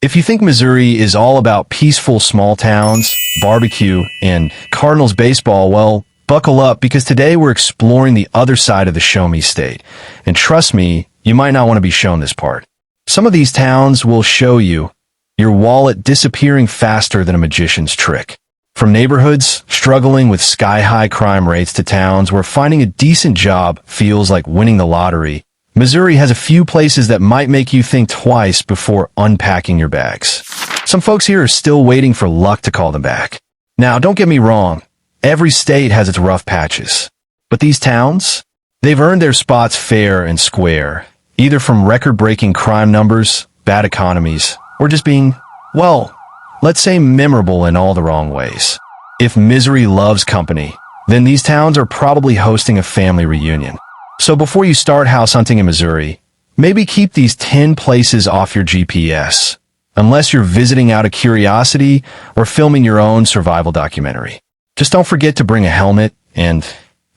If you think Missouri is all about peaceful small towns, barbecue, and Cardinals baseball, well, buckle up because today we're exploring the other side of the show me state. And trust me, you might not want to be shown this part. Some of these towns will show you your wallet disappearing faster than a magician's trick. From neighborhoods struggling with sky-high crime rates to towns where finding a decent job feels like winning the lottery, Missouri has a few places that might make you think twice before unpacking your bags. Some folks here are still waiting for luck to call them back. Now, don't get me wrong, every state has its rough patches. But these towns, they've earned their spots fair and square, either from record-breaking crime numbers, bad economies, or just being, well, let's say memorable in all the wrong ways. If misery loves company, then these towns are probably hosting a family reunion. So before you start house hunting in Missouri, maybe keep these 10 places off your GPS, unless you're visiting out of curiosity or filming your own survival documentary. Just don't forget to bring a helmet and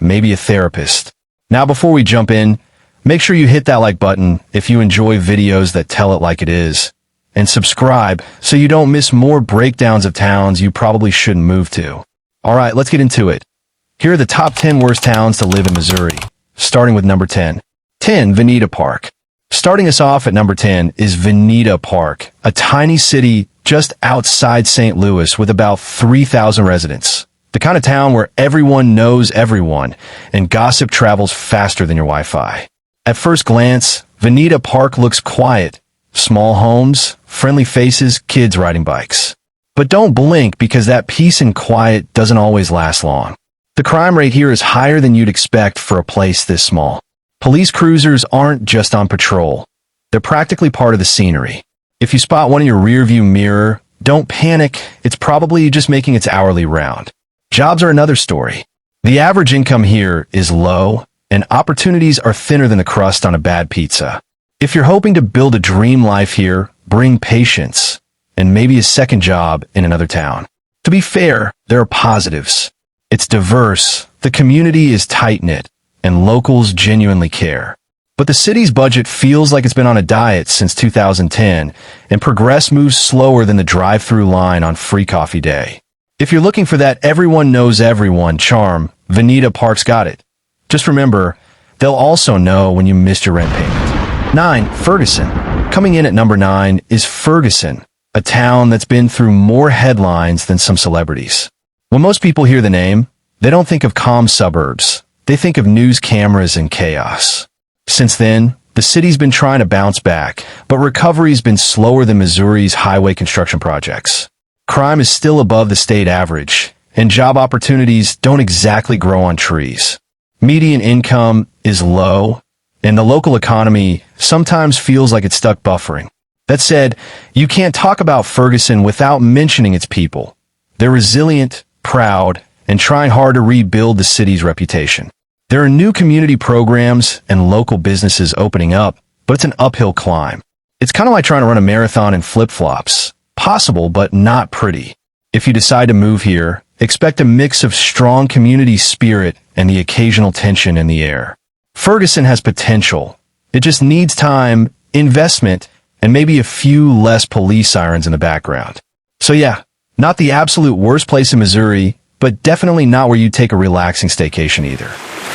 maybe a therapist. Now before we jump in, make sure you hit that like button if you enjoy videos that tell it like it is, and subscribe so you don't miss more breakdowns of towns you probably shouldn't move to. Alright, let's get into it. Here are the top 10 worst towns to live in Missouri. Starting with number 10. 10. Vinita Park. Starting us off at number 10 is Vinita Park, a tiny city just outside St. Louis with about 3,000 residents. The kind of town where everyone knows everyone and gossip travels faster than your Wi-Fi. At first glance, Vinita Park looks quiet. Small homes, friendly faces, kids riding bikes. But don't blink because that peace and quiet doesn't always last long. The crime rate here is higher than you'd expect for a place this small. Police cruisers aren't just on patrol. They're practically part of the scenery. If you spot one in your rearview mirror, don't panic. It's probably just making its hourly round. Jobs are another story. The average income here is low, and opportunities are thinner than the crust on a bad pizza. If you're hoping to build a dream life here, bring patience and maybe a second job in another town. To be fair, there are positives. It's diverse, the community is tight-knit, and locals genuinely care. But the city's budget feels like it's been on a diet since 2010, and progress moves slower than the drive-through line on Free Coffee Day. If you're looking for that everyone knows everyone charm, Vinita Park's got it. Just remember, they'll also know when you missed your rent payment. 9. Ferguson. Coming in at number 9 is Ferguson, a town that's been through more headlines than some celebrities. When most people hear the name, they don't think of calm suburbs. They think of news cameras and chaos. Since then, the city's been trying to bounce back, but recovery's been slower than Missouri's highway construction projects. Crime is still above the state average, and job opportunities don't exactly grow on trees. Median income is low, and the local economy sometimes feels like it's stuck buffering. That said, you can't talk about Ferguson without mentioning its people. They're resilient, proud, and trying hard to rebuild the city's reputation. There are new community programs and local businesses opening up, but it's an uphill climb. It's kind of like trying to run a marathon in flip-flops. Possible, but not pretty. If you decide to move here, expect a mix of strong community spirit and the occasional tension in the air. Ferguson has potential. It just needs time, investment, and maybe a few less police sirens in the background. So yeah, not the absolute worst place in Missouri, but definitely not where you take a relaxing staycation either.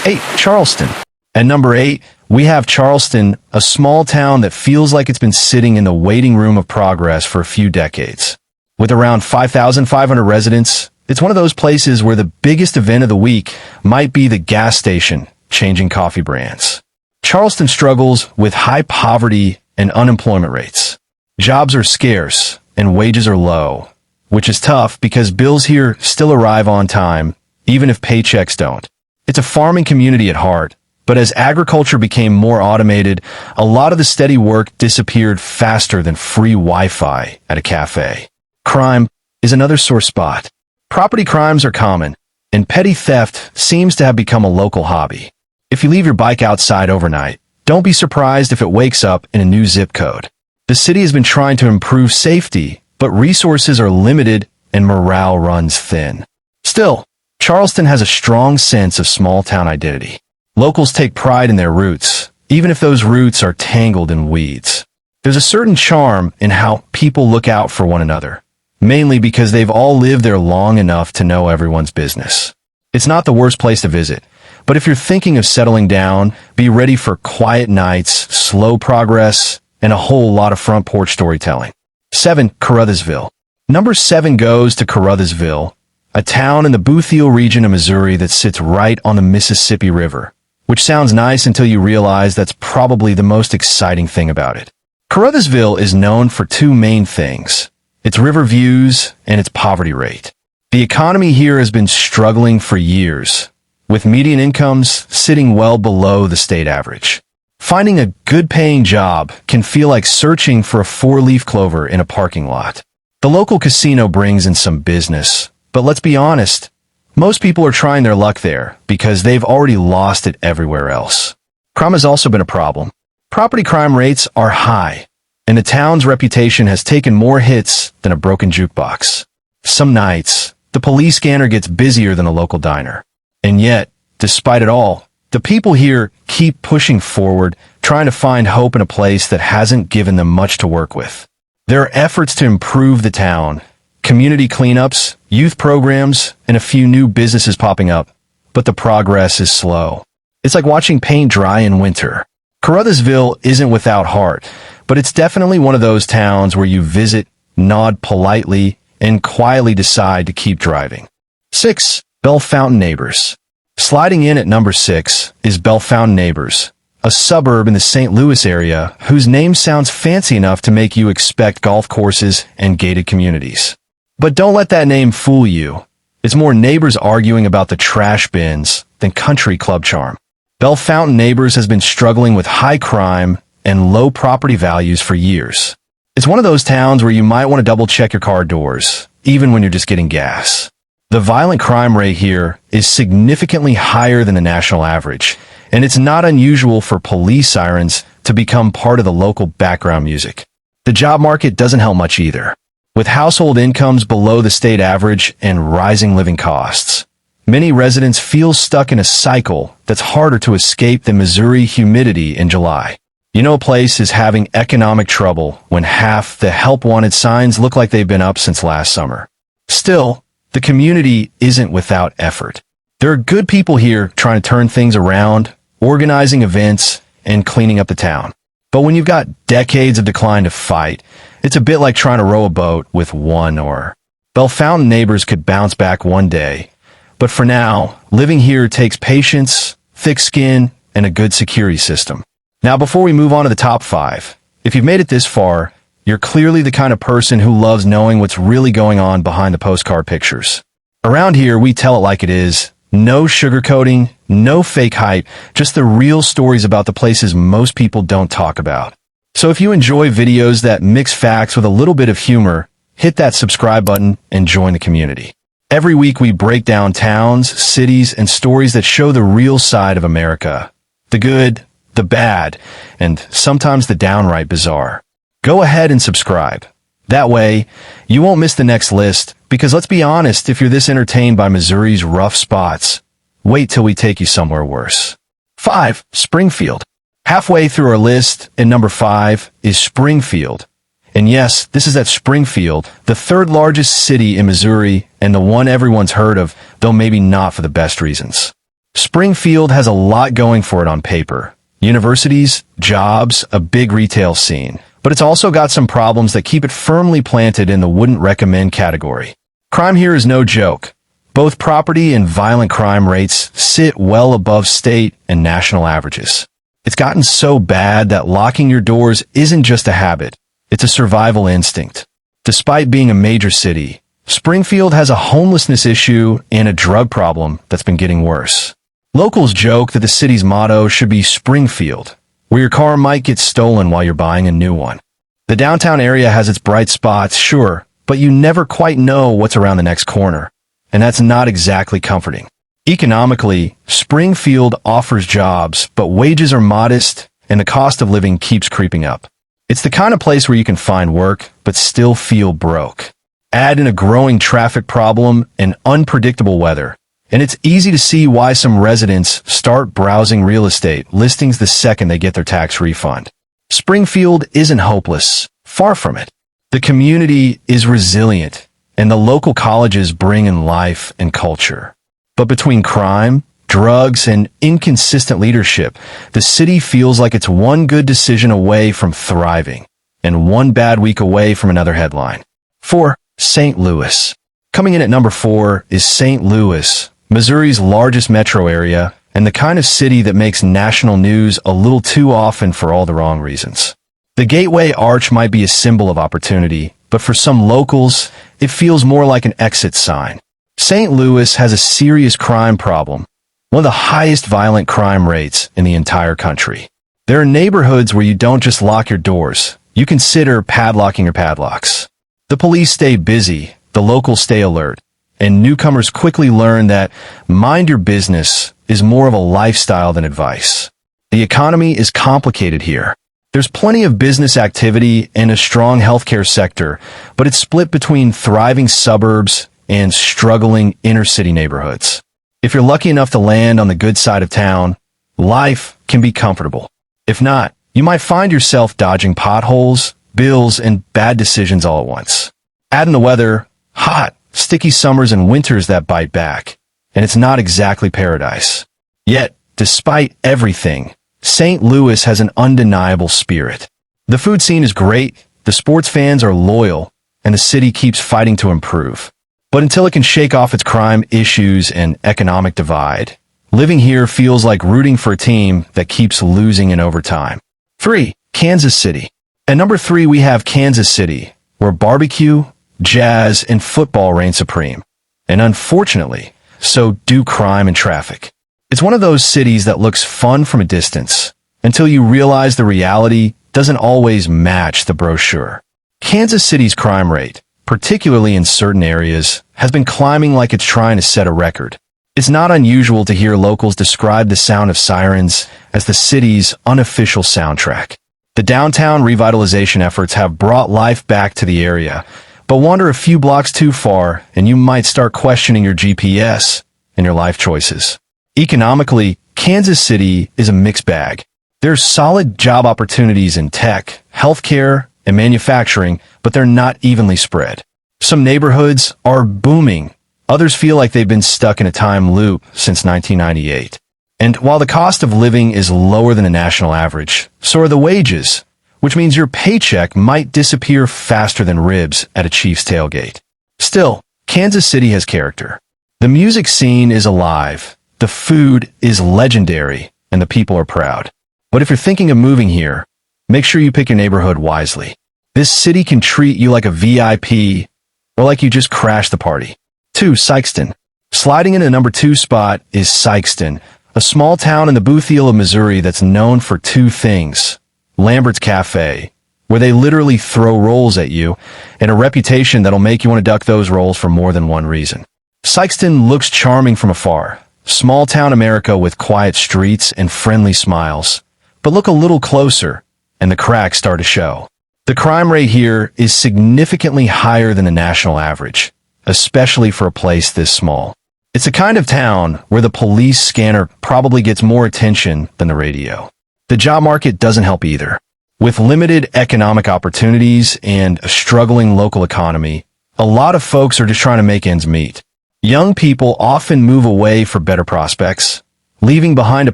8. Charleston. At number 8, we have Charleston, a small town that feels like it's been sitting in the waiting room of progress for a few decades. With around 5,500 residents, it's one of those places where the biggest event of the week might be the gas station changing coffee brands. Charleston struggles with high poverty and unemployment rates. Jobs are scarce and wages are low, which is tough because bills here still arrive on time, even if paychecks don't. It's a farming community at heart, but as agriculture became more automated, a lot of the steady work disappeared faster than free Wi-Fi at a cafe. Crime is another sore spot. Property crimes are common, and petty theft seems to have become a local hobby. If you leave your bike outside overnight, don't be surprised if it wakes up in a new zip code. The city has been trying to improve safety, but resources are limited and morale runs thin. Still, Charleston has a strong sense of small-town identity. Locals take pride in their roots, even if those roots are tangled in weeds. There's a certain charm in how people look out for one another, mainly because they've all lived there long enough to know everyone's business. It's not the worst place to visit, but if you're thinking of settling down, be ready for quiet nights, slow progress, and a whole lot of front porch storytelling. 7. Caruthersville. Number 7 goes to Caruthersville, a town in the Bootheel region of Missouri that sits right on the Mississippi River, which sounds nice until you realize that's probably the most exciting thing about it. Caruthersville is known for two main things: its river views and its poverty rate. The economy here has been struggling for years, with median incomes sitting well below the state average. Finding a good-paying job can feel like searching for a four-leaf clover in a parking lot. The local casino brings in some business, but let's be honest, most people are trying their luck there because they've already lost it everywhere else. Crime has also been a problem. Property crime rates are high, and the town's reputation has taken more hits than a broken jukebox. Some nights, the police scanner gets busier than a local diner. And yet, despite it all, the people here keep pushing forward, trying to find hope in a place that hasn't given them much to work with. There are efforts to improve the town, community cleanups, youth programs, and a few new businesses popping up, but the progress is slow. It's like watching paint dry in winter. Caruthersville isn't without heart, but it's definitely one of those towns where you visit, nod politely, and quietly decide to keep driving. 6. Bellefontaine Neighbours. Sliding in at number 6 is Bellefontaine Neighbours, a suburb in the St. Louis area whose name sounds fancy enough to make you expect golf courses and gated communities. But don't let that name fool you. It's more neighbors arguing about the trash bins than country club charm. Bellefontaine Neighbours has been struggling with high crime and low property values for years. It's one of those towns where you might want to double-check your car doors, even when you're just getting gas. The violent crime rate here is significantly higher than the national average, and it's not unusual for police sirens to become part of the local background music. The job market doesn't help much either. With household incomes below the state average and rising living costs, many residents feel stuck in a cycle that's harder to escape than Missouri humidity in July. You know a place is having economic trouble when half the help wanted signs look like they've been up since last summer. Still, the community isn't without effort. There are good people here trying to turn things around, organizing events, and cleaning up the town. But when you've got decades of decline to fight, it's a bit like trying to row a boat with one oar. Bellefontaine Neighbours could bounce back one day, but for now, living here takes patience, thick skin, and a good security system. Now, before we move on to the top 5, if you've made it this far, you're clearly the kind of person who loves knowing what's really going on behind the postcard pictures. Around here, we tell it like it is. No sugarcoating, no fake hype, just the real stories about the places most people don't talk about. So if you enjoy videos that mix facts with a little bit of humor, hit that subscribe button and join the community. Every week we break down towns, cities, and stories that show the real side of America. The good, the bad, and sometimes the downright bizarre. Go ahead and subscribe. That way, you won't miss the next list, because let's be honest, if you're this entertained by Missouri's rough spots, wait till we take you somewhere worse. 5. Springfield. Halfway through our list, at number 5, is Springfield. And yes, this is at Springfield, the third largest city in Missouri, and the one everyone's heard of, though maybe not for the best reasons. Springfield has a lot going for it on paper. Universities, jobs, a big retail scene. But it's also got some problems that keep it firmly planted in the wouldn't recommend category. Crime here is no joke. Both property and violent crime rates sit well above state and national averages. It's gotten so bad that locking your doors isn't just a habit, it's a survival instinct. Despite being a major city, Springfield has a homelessness issue and a drug problem that's been getting worse. Locals joke that the city's motto should be Springfield, where your car might get stolen while you're buying a new one. The downtown area has its bright spots, sure, but you never quite know what's around the next corner, and that's not exactly comforting. Economically, Springfield offers jobs, but wages are modest, and the cost of living keeps creeping up. It's the kind of place where you can find work, but still feel broke. Add in a growing traffic problem and unpredictable weather, and it's easy to see why some residents start browsing real estate listings the second they get their tax refund. Springfield isn't hopeless, far from it. The community is resilient, and the local colleges bring in life and culture. But between crime, drugs, and inconsistent leadership, the city feels like it's one good decision away from thriving, and one bad week away from another headline. 4. St. Louis. Coming in at number 4 is St. Louis, Missouri's largest metro area, and the kind of city that makes national news a little too often for all the wrong reasons. The Gateway Arch might be a symbol of opportunity, but for some locals, it feels more like an exit sign. St. Louis has a serious crime problem, one of the highest violent crime rates in the entire country. There are neighborhoods where you don't just lock your doors, you consider padlocking your padlocks. The police stay busy, the locals stay alert, and newcomers quickly learn that mind your business is more of a lifestyle than advice. The economy is complicated here. There's plenty of business activity and a strong healthcare sector, but it's split between thriving suburbs and struggling inner-city neighborhoods. If you're lucky enough to land on the good side of town, life can be comfortable. If not, you might find yourself dodging potholes, bills, and bad decisions all at once. Add in the weather, hot, sticky summers and winters that bite back, and it's not exactly paradise. Yet, despite everything, St. Louis has an undeniable spirit. The food scene is great, the sports fans are loyal, and the city keeps fighting to improve. But until it can shake off its crime issues and economic divide, living here feels like rooting for a team that keeps losing in overtime. 3. Kansas City. At number 3 we have Kansas City, where barbecue, jazz, and football reign supreme. And unfortunately, so do crime and traffic. It's one of those cities that looks fun from a distance, until you realize the reality doesn't always match the brochure. Kansas City's crime rate, particularly in certain areas, has been climbing like it's trying to set a record. It's not unusual to hear locals describe the sound of sirens as the city's unofficial soundtrack. The downtown revitalization efforts have brought life back to the area, but wander a few blocks too far and you might start questioning your GPS and your life choices. Economically, Kansas City is a mixed bag. There's solid job opportunities in tech, healthcare, and manufacturing, but they're not evenly spread. Some neighborhoods are booming. Others feel like they've been stuck in a time loop since 1998. And while the cost of living is lower than the national average, so are the wages, which means your paycheck might disappear faster than ribs at a Chiefs tailgate. Still, Kansas City has character. The music scene is alive, the food is legendary, and the people are proud. But if you're thinking of moving here, make sure you pick your neighborhood wisely. This city can treat you like a VIP or like you just crashed the party. 2. Sikeston. Sliding into the number 2 spot is Sikeston, a small town in the Bootheel of Missouri that's known for 2 things: Lambert's Cafe, where they literally throw rolls at you, and a reputation that'll make you want to duck those rolls for more than one reason. Sikeston looks charming from afar, small town America with quiet streets and friendly smiles. But look a little closer, and the cracks start to show. The crime rate here is significantly higher than the national average, especially for a place this small. It's a kind of town where the police scanner probably gets more attention than the radio. The job market doesn't help either. With limited economic opportunities and a struggling local economy, a lot of folks are just trying to make ends meet. Young people often move away for better prospects, leaving behind a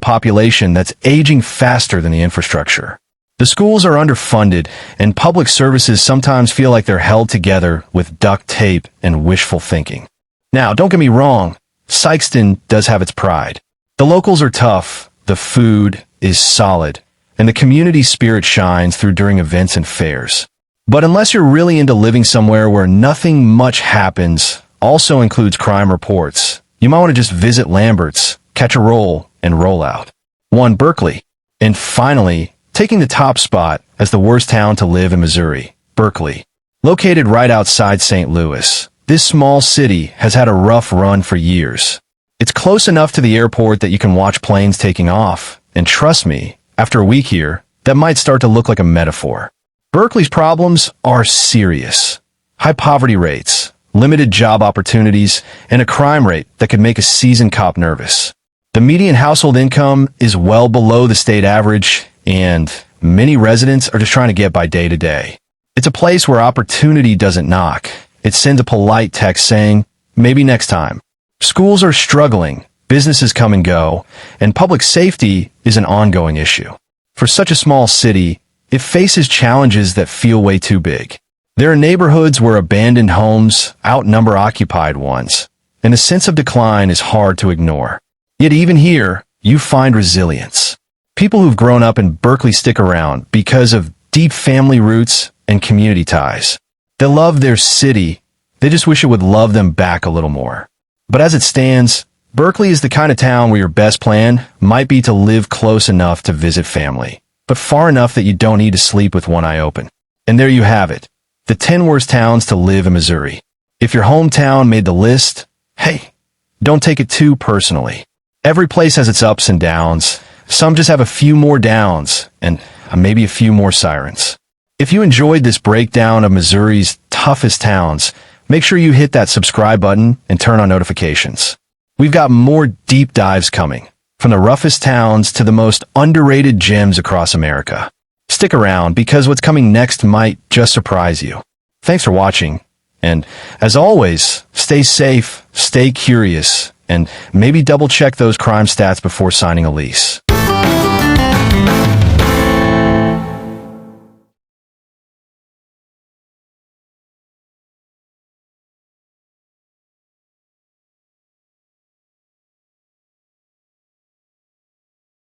population that's aging faster than the infrastructure. The schools are underfunded, and public services sometimes feel like they're held together with duct tape and wishful thinking. Now, don't get me wrong, Sikeston does have its pride. The locals are tough, the food is solid, and the community spirit shines through during events and fairs. But unless you're really into living somewhere where nothing much happens, also includes crime reports, you might want to just visit Lambert's, catch a roll, and roll out. 1. Berkeley. And finally, taking the top spot as the worst town to live in Missouri, Berkeley. Located right outside St. Louis, this small city has had a rough run for years. It's close enough to the airport that you can watch planes taking off, and trust me, after a week here, that might start to look like a metaphor. Berkeley's problems are serious. High poverty rates, limited job opportunities, and a crime rate that could make a seasoned cop nervous. The median household income is well below the state average, and, many residents are just trying to get by day to day. It's a place where opportunity doesn't knock. It sends a polite text saying, maybe next time. Schools are struggling, businesses come and go, and public safety is an ongoing issue. For such a small city, it faces challenges that feel way too big. There are neighborhoods where abandoned homes outnumber occupied ones, and a sense of decline is hard to ignore. Yet even here, you find resilience. People who've grown up in Berkeley stick around because of deep family roots and community ties. They love their city, they just wish it would love them back a little more. But as it stands, Berkeley is the kind of town where your best plan might be to live close enough to visit family, but far enough that you don't need to sleep with one eye open. And there you have it, the 10 worst towns to live in Missouri. If your hometown made the list, hey, don't take it too personally. Every place has its ups and downs. Some just have a few more downs and maybe a few more sirens. If you enjoyed this breakdown of Missouri's toughest towns, make sure you hit that subscribe button and turn on notifications. We've got more deep dives coming, from the roughest towns to the most underrated gems across America. Stick around because what's coming next might just surprise you. Thanks for watching, and as always, stay safe, stay curious, and maybe double check those crime stats before signing a lease.